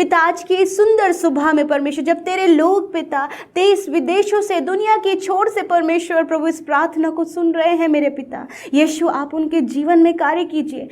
पिता आज की इस सुंदर सुबह में परमेश्वर, जब तेरे लोग पिता देश विदेशों से, दुनिया की छोर से परमेश्वर प्रभु इस प्रार्थना को सुन रहे हैं मेरे पिता, यीशु आप उनके जीवन में कार्य कीजिए।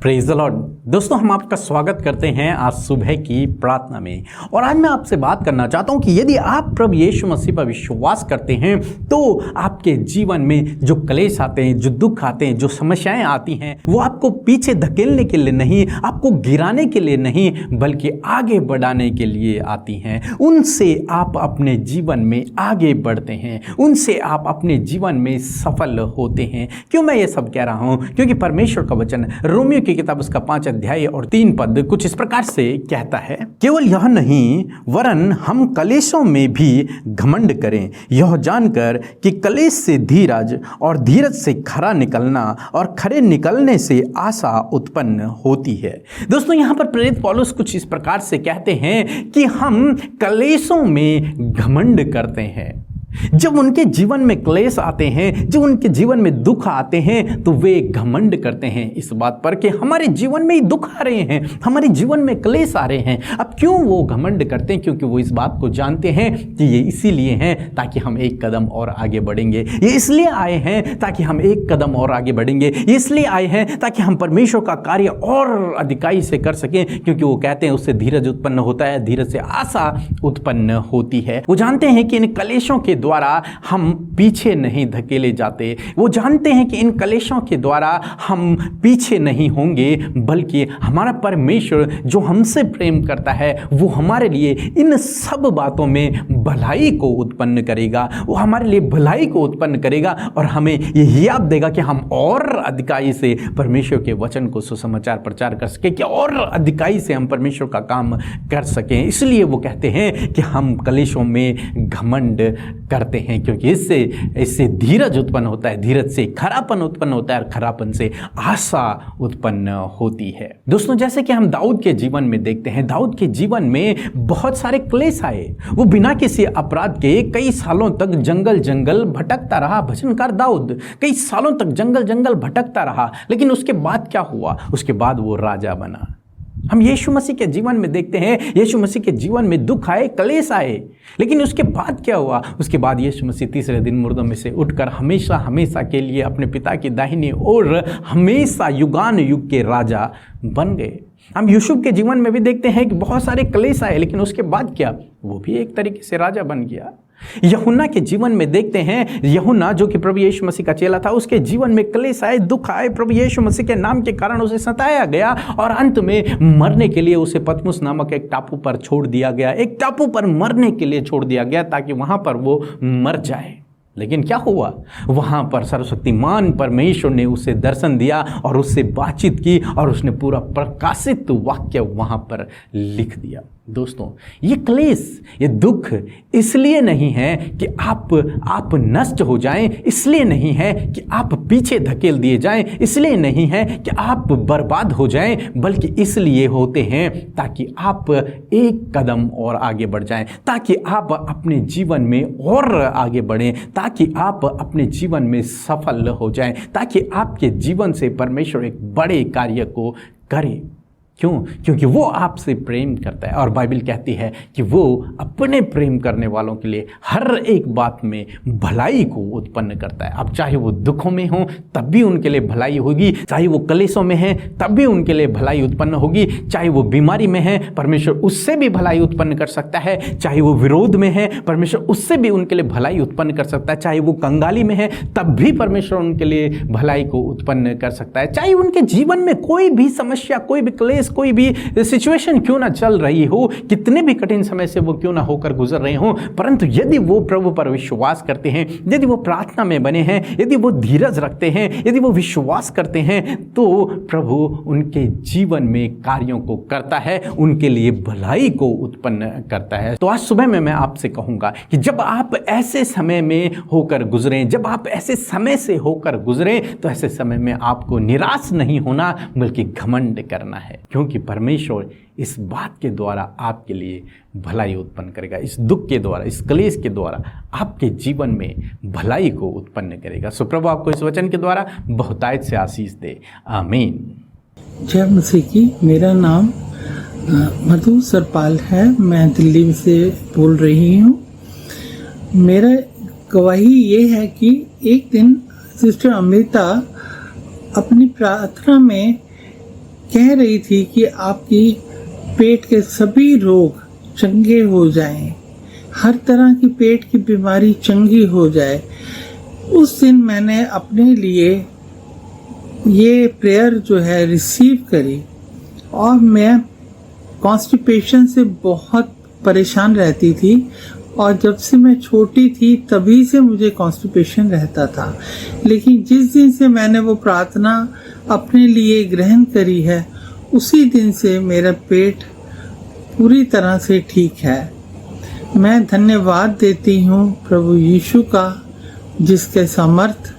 Praise the Lord. दोस्तों, हम आपका स्वागत करते हैं आज सुबह की प्रार्थना में। और आज मैं आपसे बात करना चाहता हूं कि यदि आप प्रभु यीशु मसीह पर विश्वास करते हैं तो आपके जीवन में जो क्लेश आते हैं, जो दुख आते हैं, जो समस्याएं आती हैं, वो आपको पीछे धकेलने के लिए नहीं, आपको गिराने के लिए नहीं, बल्कि आगे बढ़ाने के लिए आती हैं। उनसे आप अपने जीवन में आगे बढ़ते हैं, उनसे आप अपने जीवन में सफल होते हैं। क्यों मैं ये सब कह रहा हूं? क्योंकि परमेश्वर का वचन रोमियो की किताब उसका 5 अध्याय और 3 पद कुछ इस प्रकार से कहता है, केवल यह नहीं वरन हम कलेशों में भी घमंड करें, यह जानकर कि कलेश से धीरज और धीरज से खरा निकलना और खरे निकलने से आशा उत्पन्न होती है। दोस्तों, यहां पर प्रेरित पौलुस कुछ इस प्रकार से कहते हैं कि हम कलेशों में घमंड करते हैं। जब उनके जीवन में क्लेश आते हैं, जब उनके जीवन में दुख आते हैं, तो वे घमंड करते हैं इस बात पर कि हमारे जीवन में ही दुख आ रहे हैं, हमारे जीवन में क्लेश आ रहे हैं। अब क्यों वो घमंड करते हैं? क्योंकि वो इस बात को जानते हैं कि ये इसीलिए हैं ताकि हम एक कदम और आगे बढ़ेंगे, ये इसलिए आए हैं ताकि हम एक कदम और आगे बढ़ेंगे, ये इसलिए आए हैं ताकि हम परमेश्वर का कार्य और अधिकाई से कर सकें। क्योंकि वो कहते हैं उससे धीरज उत्पन्न होता है, धीरज से आशा उत्पन्न होती है। वो जानते हैं कि इन कलेशों के द्वारा हम पीछे नहीं धकेले जाते, वो जानते हैं कि इन कलेशों के द्वारा हम पीछे नहीं होंगे, बल्कि हमारा परमेश्वर जो हमसे प्रेम करता है वो हमारे लिए इन सब बातों में भलाई को उत्पन्न करेगा, वो हमारे लिए भलाई को उत्पन्न करेगा और हमें ये याद देगा कि हम और अधिकाई से परमेश्वर के वचन को सुसमाचार प्रचार कर सके, कि और अधिकाई से हम परमेश्वर का काम कर सकें। इसलिए वो कहते हैं कि हम कलेशों में घमंड करते हैं, क्योंकि इससे धीरज उत्पन्न होता है, धीरज से खरापन उत्पन्न होता है और खरापन से आशा उत्पन्न होती है। दोस्तों, जैसे कि हम दाऊद के जीवन में देखते हैं, दाऊद के जीवन में बहुत सारे क्लेश आए। वो बिना किसी अपराध के कई सालों तक जंगल जंगल भटकता रहा। भजनकार दाऊद कई सालों तक जंगल जंगल भटकता रहा, लेकिन उसके बाद क्या हुआ? उसके बाद वो राजा बना। हम यीशु मसीह के जीवन में देखते हैं, यीशु मसीह के जीवन में दुख आए, क्लेश आए, लेकिन उसके बाद क्या हुआ? उसके बाद यीशु मसीह तीसरे दिन मुर्दों में से उठकर हमेशा हमेशा के लिए अपने पिता की दाहिनी ओर हमेशा युगान युग के राजा बन गए। हम यूसुफ के जीवन में भी देखते हैं कि बहुत सारे क्लेश आए, लेकिन उसके बाद क्या? वो भी एक तरीके से राजा बन गया। यूहन्ना के जीवन में देखते हैं, यूहन्ना जो कि प्रभु यीशु मसीह का चेला था, उसके जीवन में क्लेश आए, दुख आए, प्रभु यीशु मसीह के नाम के कारण उसे सताया गया और अंत में मरने के लिए उसे पतमुस नामक एक टापू पर छोड़ दिया गया, एक टापू पर मरने के लिए छोड़ दिया गया ताकि वहां पर वो मर जाए। लेकिन क्या हुआ? वहां पर सर्वशक्तिमान परमेश्वर ने उसे दर्शन दिया और उससे बातचीत की और उसने पूरा प्रकाशित वाक्य वहां पर लिख दिया। दोस्तों, ये क्लेश, ये दुख इसलिए नहीं है कि आप नष्ट हो जाएं, इसलिए नहीं है कि आप पीछे धकेल दिए जाएं, इसलिए नहीं है कि आप बर्बाद हो जाएं, बल्कि इसलिए होते हैं ताकि आप एक कदम और आगे बढ़ जाएं, ताकि आप अपने जीवन में और आगे बढ़ें, ताकि आप अपने जीवन में सफल हो जाएं, ताकि आपके जीवन से परमेश्वर एक बड़े कार्य को करे। क्यों? क्योंकि वो आपसे प्रेम करता है और बाइबल कहती है कि वो अपने प्रेम करने वालों के लिए हर एक बात में भलाई को उत्पन्न करता है। अब चाहे वो दुखों में हो तब भी उनके लिए भलाई होगी, चाहे वो कलेशों में है तब भी उनके लिए भलाई उत्पन्न होगी, चाहे वो बीमारी में है परमेश्वर उससे भी भलाई उत्पन्न कर सकता है, चाहे वो विरोध में है परमेश्वर उससे भी उनके लिए भलाई उत्पन्न कर सकता है, चाहे वो कंगाली में है तब भी परमेश्वर उनके लिए भलाई को उत्पन्न कर सकता है, चाहे उनके जीवन में कोई भी समस्या, कोई भी क्लेश, कोई भी सिचुएशन क्यों ना चल रही हो, कितने भी कठिन समय से वो क्यों ना होकर गुजर रहे हो, परंतु यदि वो प्रभु पर विश्वास करते हैं, यदि वो प्रार्थना में बने हैं, यदि वो धीरज रखते हैं, यदि वो विश्वास करते हैं, तो प्रभु उनके जीवन में कार्यों को करता है, उनके लिए भलाई को उत्पन्न करता है। तो आज सुबह में मैं आपसे कहूंगा कि जब आप ऐसे समय में होकर गुजरें, जब आप ऐसे समय से होकर गुजरें, तो ऐसे समय में आपको निराश नहीं होना बल्कि घमंड करना है, क्योंकि परमेश्वर इस बात के द्वारा आपके लिए भलाई उत्पन्न करेगा, इस दुख के द्वारा, इस क्लेश के द्वारा आपके जीवन में भलाई को उत्पन्न करेगा। सो प्रभु आपको इस वचन के द्वारा बहुतायत से आशीष दे। आमीन। जय मसीह की। मेरा नाम मधु सरपाल है, मैं दिल्ली से बोल रही हूँ। मेरा गवाही ये है कि एक दिन सिस्टर अमृता अपनी प्रार्थना में कह रही थी कि आपकी पेट के सभी रोग चंगे हो जाएं, हर तरह की पेट की बीमारी चंगी हो जाए। उस दिन मैंने अपने लिए ये प्रेयर जो है रिसीव करी और मैं कॉन्स्टिपेशन से बहुत परेशान रहती थी और जब से मैं छोटी थी तभी से मुझे कॉन्स्टिपेशन रहता था। लेकिन जिस दिन से मैंने वो प्रार्थना अपने लिए ग्रहण करी है उसी दिन से मेरा पेट पूरी तरह से ठीक है। मैं धन्यवाद देती हूँ प्रभु यीशु का, जिसके सामर्थ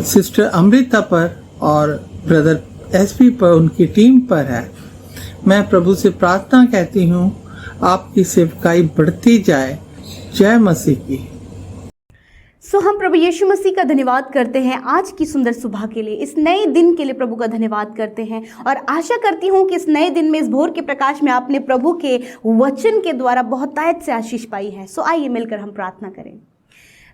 सिस्टर अमृता पर और ब्रदर एसपी पर, उनकी टीम पर है। मैं प्रभु से प्रार्थना कहती हूँ आपकी सेवकाई बढ़ती जाए। जय मसीह की। सो हम प्रभु यीशु मसीह का धन्यवाद करते हैं आज की सुंदर सुबह के लिए, इस नए दिन के लिए प्रभु का धन्यवाद करते हैं और आशा करती हूँ कि इस नए दिन में, इस भोर के प्रकाश में आपने प्रभु के वचन के द्वारा बहुतायत से आशीष पाई है। सो आइए मिलकर हम प्रार्थना करें।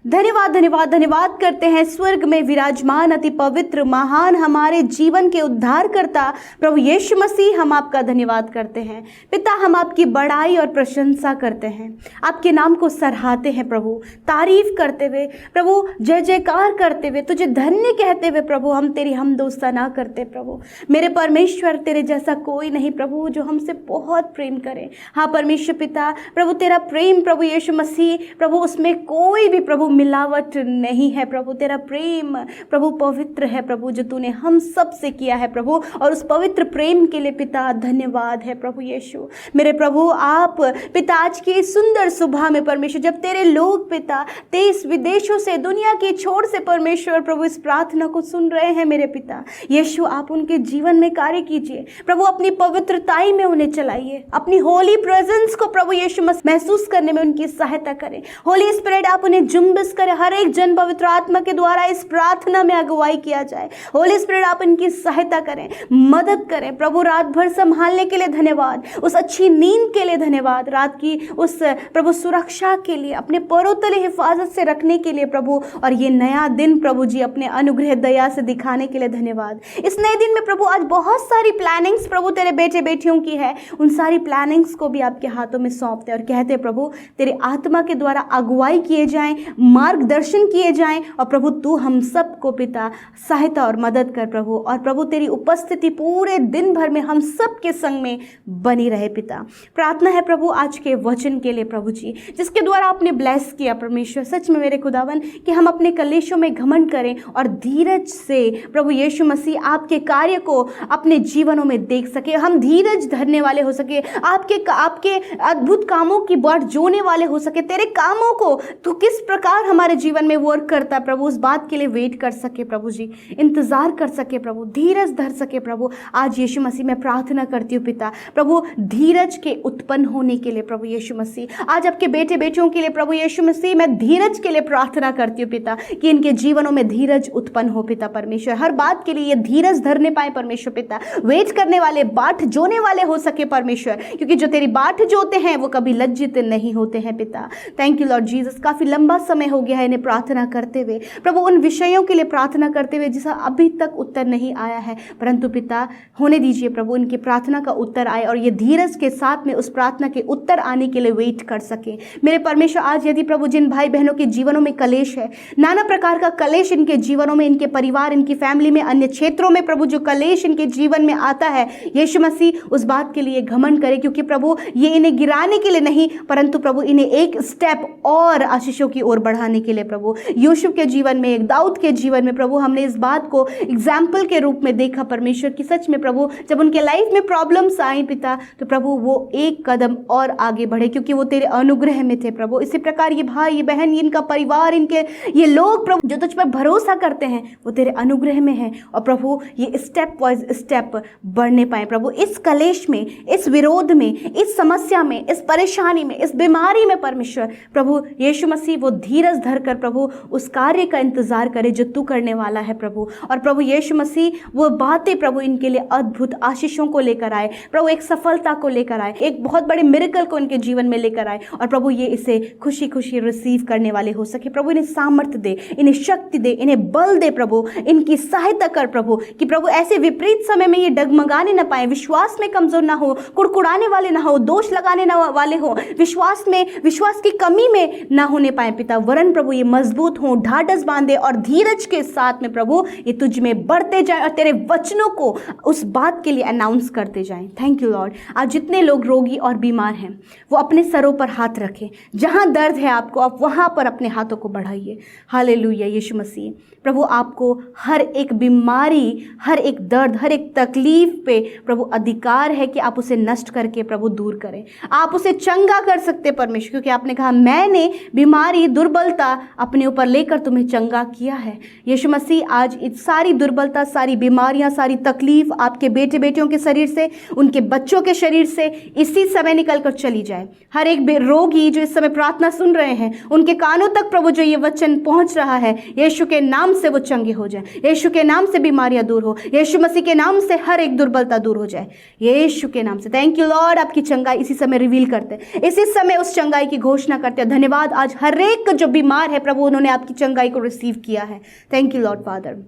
धन्यवाद धन्यवाद धन्यवाद करते हैं स्वर्ग में विराजमान अति पवित्र महान हमारे जीवन के उद्धारकर्ता प्रभु यीशु मसीह, हम आपका धन्यवाद करते हैं। पिता, हम आपकी बड़ाई और प्रशंसा करते हैं, आपके नाम को सराहते हैं प्रभु, तारीफ करते हुए प्रभु, जय जयकार करते हुए, तुझे धन्य कहते हुए प्रभु हम तेरी हमदोस्ता ना करते प्रभु। मेरे परमेश्वर, तेरे जैसा कोई नहीं प्रभु जो हमसे बहुत प्रेम करे। हाँ परमेश्वर पिता, प्रभु तेरा प्रेम प्रभु यीशु मसीह प्रभु, उसमें कोई भी प्रभु मिलावट नहीं है प्रभु। तेरा प्रेम प्रभु पवित्र है प्रभु, जो तूने हम सब से किया है प्रभु, और उस पवित्र प्रेम के लिए पिता धन्यवाद है प्रभु यीशु। मेरे प्रभु आप पिता आज की सुंदर सुबह में परमेश्वर, जब तेरे लोग पिता देश विदेशों से, दुनिया की छोर से परमेश्वर प्रभु इस प्रार्थना को सुन रहे हैं मेरे पिता यीशु, आप उनके जीवन में कार्य कीजिए प्रभु, अपनी पवित्रताई में उन्हें चलाइए, अपनी होली प्रेजेंस को प्रभु यीशु महसूस करने में उनकी सहायता करें। होली स्पिरिट आप उन्हें जुम्बिश करें, हर एक जन पवित्र आत्मा के द्वारा इस प्रार्थना में अगुवाई किया जाए। होली स्पिरिट आप इनकी सहायता करें, मदद करें प्रभु। रात भर संभालने के लिए धन्यवाद, उस अच्छी नींद के लिए धन्यवाद, रात की उस प्रभु सुरक्षा के लिए, अपने पैरों तले हिफाजत से रखने के लिए प्रभु, और ये नया दिन प्रभु जी अपने अनुग्रह दया से दिखाने के लिए धन्यवाद। इस नए दिन में प्रभु आज बहुत सारी प्लानिंग्स प्रभु तेरे बेटे बेटियों की है, उन सारी प्लानिंग्स को भी आपके हाथों में सौंपते और कहते प्रभु तेरे आत्मा के द्वारा अगुवाई किए जाएं, मार्गदर्शन किए जाएं, और प्रभु तू हम सबको पिता सहायता और मदद कर प्रभु, और प्रभु तेरी उपस्थिति पूरे दिन भर में हम सब के संग में बनी रहे पिता। प्रार्थना है प्रभु आज के वचन के लिए प्रभु जी, जिसके द्वारा आपने ब्लेस किया परमेश्वर। सच में मेरे खुदावन कि हम अपने कलेशों में घमंड करें और धीरज से प्रभु यीशु मसीह आपके कार्य को अपने जीवनों में देख सके, हम धीरज धरने वाले हो सके, आपके अद्भुत कामों की बाट जोने वाले हो सके, तेरे कामों को तू किस प्रकार हमारे जीवन में वर्क करता है प्रभु, उस बात के लिए वेट कर सके प्रभु जी, इंतजार कर सके प्रभु, धीरज धर सके प्रभु। आज यीशु मसीह मैं प्रार्थना करती हूँ पिता प्रभु, धीरज के उत्पन्न होने के लिए प्रभु यीशु मसीह, आज आपके बेटे बेटियों के लिए प्रभु यीशु मसीह मैं धीरज के लिए प्रार्थना करती हूँ पिता, कि इनके जीवनों में धीरज उत्पन्न हो पिता परमेश्वर। हर बात के लिए ये धीरज धरने पाए परमेश्वर पिता, वेट करने वाले, बाट जोने वाले हो सके परमेश्वर, क्योंकि जो तेरी बाट जोते हैं वो कभी लज्जित नहीं होते हैं पिता। Thank you Lord Jesus. काफी लंबा समय हो गया है इन्हें प्रार्थना करते हुए प्रभु, उन विषयों के लिए प्रार्थना करते हुए जिसका अभी तक उत्तर नहीं आया है, परंतु पिता होने दीजिए प्रभु इनकी प्रार्थना का उत्तर आए, और ये धीरज के साथ में उस प्रार्थना के उत्तर आने के लिए वेट कर सके मेरे परमेश्वर। आज यदि प्रभु जिन भाई बहनों के जीवनों में कलेश है, नाना प्रकार का कलेश इनके जीवनों में, इनके परिवार, इनकी फैमिली में, अन्य क्षेत्रों में प्रभु जो कलेश इनके जीवन में आता है, यीशु मसीह उस बात के लिए घमंड करे, क्योंकि प्रभु ये इन्हें गिराने के लिए नहीं, परंतु प्रभु इन्हें एक स्टेप और आशीषों की ओर बढ़ाने के लिए प्रभु। यूसुफ के जीवन में, एक दाऊद के जीवन में प्रभु हमने इस बात को एग्जाम्पल के रूप में देखा परमेश्वर की। सच में प्रभु जब उनके लाइफ में प्रॉब्लम्स आई पिता, तो प्रभु वो एक कदम और आगे बढ़े क्योंकि वो तेरे अनुग्रह में थे प्रभु। इसी प्रकार ये भाई, ये बहन, इनका परिवार, इनके ये लोग प्रभु जो तुझ पर भरोसा करते हैं वो तेरे अनुग्रह में है। और प्रभु ये स्टेप वाइज स्टेप बढ़ने पाए प्रभु। इस कलेश में, इस विरोध में, इस समस्या में, इस परेशानी में, इस बीमारी में परमेश्वर प्रभु यीशु मसीह वो धीरज धर कर प्रभु उस कार्य का इंतजार करे जो तू करने वाला है प्रभु। और प्रभु यीशु मसीह वो बातें प्रभु इनके लिए अद्भुत आशीषों को लेकर आए प्रभु, एक सफलता को लेकर आए, एक बहुत बड़े मिरेकल को इनके जीवन में लेकर आए। और प्रभु ये इसे खुशी खुशी रिसीव करने वाले हो सके प्रभु। इन्हें सामर्थ्य दे, इन्हें शक्ति दे, इन्हें बल दे प्रभु, इनकी सहायता कर प्रभु कि प्रभु ऐसे विपरीत समय में ये डगमगाने न पाए, विश्वास में कमजोर ना हो, कुड़कुड़ाने वाले ना हो, दोष लगाने वाले हो, विश्वास की कमी में ना होने पाए पिता, वरन प्रभु ये मजबूत हो, ढाढ़स बांधे और धीरज के साथ में प्रभु ये तुझ में बढ़ते जाए और तेरे वचनों को उस बात के लिए अनाउंस करते जाएं। Thank you Lord. आज जितने लोग रोगी और बीमार हैं वो अपने सरों पर हाथ रखें, जहां दर्द है आपको आप वहां पर अपने हाथों को बढ़ाइए। हालेलुया यीशु मसीह। प्रभु आपको हर एक बीमारी, हर एक दर्द, हर एक तकलीफ पे प्रभु अधिकार है कि आप उसे नष्ट करके प्रभु दूर करें, आप उसे चंगा कर सकते परमेश्वर, क्योंकि आपने कहा मैंने बीमारी, दुर्बलता अपने ऊपर लेकर तुम्हें चंगा किया है। यीशु मसीह आज सारी दुर्बलता, सारी बीमारियां, सारी तकलीफ आपके बेटे बेटियों के शरीर से, उनके बच्चों के शरीर से इसी समय निकल कर चली जाए। हर एक रोगी जो इस समय प्रार्थना सुन रहे हैं उनके कानों तक प्रभु जो ये वचन पहुंच रहा है, यीशु के नाम से वो चंगे हो जाए, यीशु के नाम से बीमारियां दूर हो, यीशु मसीह के नाम से हर एक दुर्बलता दूर हो जाए, यीशु के नाम से। Thank you Lord. आपकी चंगाई इसी समय रिवील करते हैं, इसी समय उस चंगाई की घोषणा करते हैं। धन्यवाद। आज हर एक जो बीमार है प्रभु उन्होंने आपकी चंगाई को रिसीव किया है। Thank you Lord father.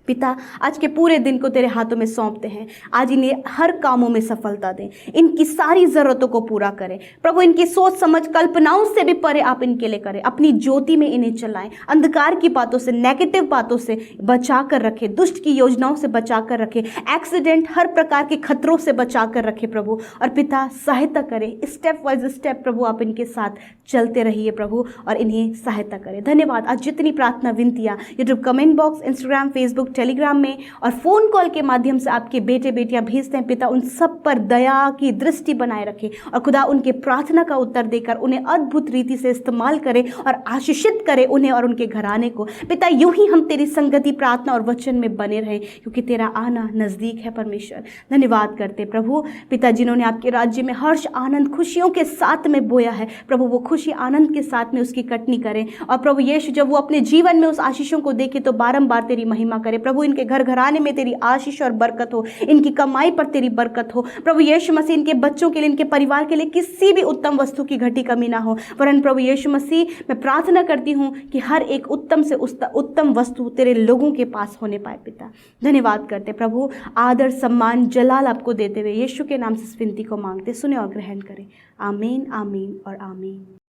पिता आज के पूरे दिन को तेरे हाथों में सौंपते हैं। आज इन्हें हर कामों में सफलता दें, इनकी सारी ज़रूरतों को पूरा करें प्रभु। इनकी सोच समझ कल्पनाओं से भी परे आप इनके लिए करें, अपनी ज्योति में इन्हें चलाएं, अंधकार की बातों से, नेगेटिव बातों से बचा कर रखें, दुष्ट की योजनाओं से बचा कर रखें, एक्सीडेंट, हर प्रकार के खतरों से बचा कर रखें प्रभु। और पिता सहायता करें, स्टेप वाइज स्टेप प्रभु आप इनके साथ चलते रहिए प्रभु और इन्हें सहायता करें। धन्यवाद। आज जितनी प्रार्थना विनतियाँ YouTube comment box, Instagram, Facebook, Telegram में और फोन कॉल के माध्यम से आपके बेटे बेटियां भेजते हैं पिता, उन सब पर दया की दृष्टि बनाए रखें और खुदा उनके प्रार्थना का उत्तर देकर उन्हें अद्भुत रीति से इस्तेमाल करे और आशीषित करे उन्हें और उनके घराने को। पिता यूं ही हम तेरी संगति, प्रार्थना और वचन में बने रहे क्योंकि तेरा आना नजदीक है परमेश्वर। धन्यवाद करते प्रभु पिता, जिन्होंने आपके राज्य में हर्ष, आनंद, खुशियों के साथ में बोया है प्रभु, वो खुशी आनंद के साथ में उसकी कटनी करें। और प्रभु यीशु जब वो अपने जीवन में उस आशीषों को देखे तो बारंबार तेरी महिमा करे प्रभु। इनके घर घराने में तेरी आशीष और बरकत हो, इनकी कमाई पर तेरी बरकत हो प्रभु यीशु मसीह। इनके बच्चों के लिए, इनके परिवार के लिए किसी भी उत्तम वस्तु की घटी कमी ना हो, वरन प्रभु यीशु मसीह मैं प्रार्थना करती हूँ कि हर एक उत्तम से उत्तम वस्तु तेरे लोगों के पास होने पाए पिता। धन्यवाद करते प्रभु, आदर, सम्मान, जलाल आपको देते हुए यीशु के नाम से इस विनती को मांगते, सुने और ग्रहण करें। आमीन, आमीन और आमीन।